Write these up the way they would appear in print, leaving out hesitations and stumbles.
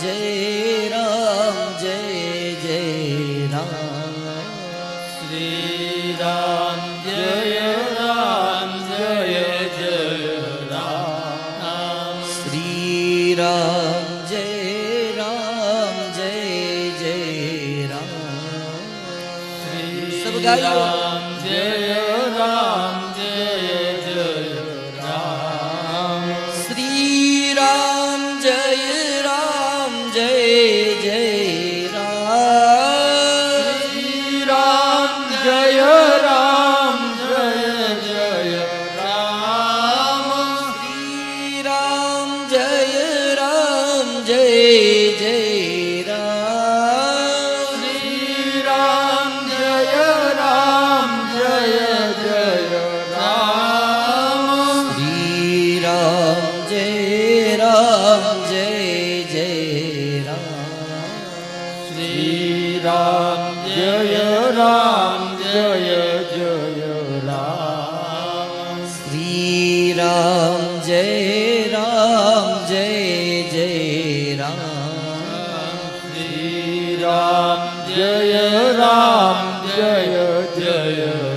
जय राम जय जय राम। श्री राम जय राम जय जय राम। श्री राम जय राम जय जय राम। सब गाइए। राम जय राम जय जय राम। श्री राम जय राम जय जय राम। श्री राम जय राम जय जय राम। श्री राम जय राम जय जय राम। श्री राम जय राम जय जय राम। श्री राम जय राम जय जय राम। श्री राम जय राम जय जय राम। श्री राम जय राम जय जय राम। श्री राम जय राम जय जय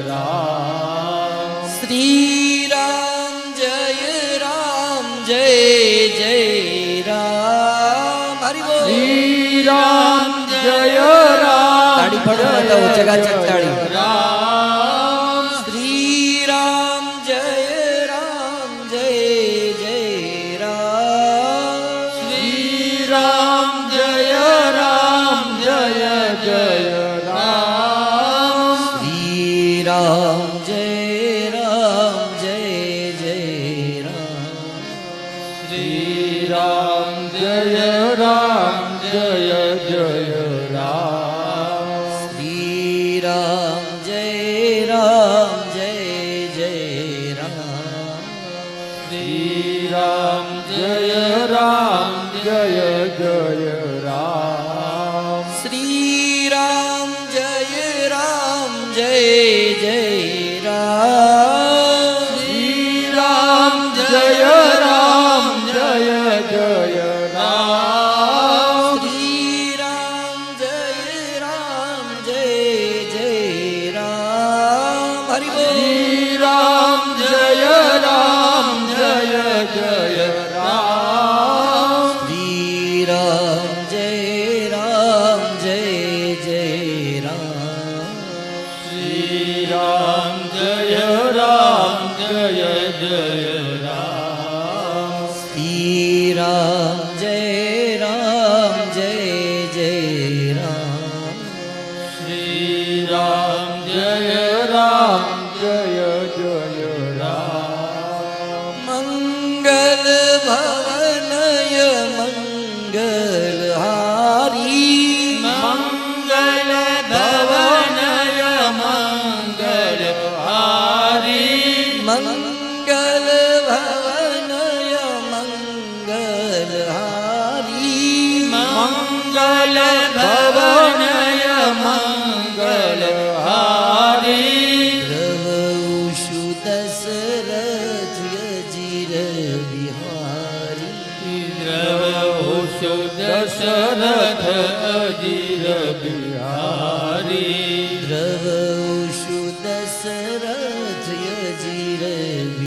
राम। श्री राम जय राम जय जय राम। हरि बोल। श्री राम जय राम ताड़ी पड़ो बताओ चकाचक ताड़ी। राम। श्री राम जय राम जय जय राम। श्री राम जय राम जय जय राम। श्री राम जय राम जय जय राम। श्री राम जय राम जय जय राम। श्री राम जय राम जय जय राम। श्री राम जय राम जय जय राम। श्री राम जय राम जय जय राम। श्री राम जय राम जय जय राम। श्री राम जय राम जय जय राम। हरि बोल। श्री राम जय राम जय जय राम। श्री राम जय राम जय जय राम। श्री राम जय राम जय जय राम। श्री राम जय राम जय जय राम। श्री राम जय राम जय जय राम। मंगल भवनय मंगल हारी। मंगल भवनय मंगल हारी। मंगल भवनय मंगल हारी। मंगल भवनय मंगल हारी। द्रवशु दशरथ अजिर बिहारी। द्रवशु दशरथ अजिर बिहारी। द्रवशु दशरथ अजिर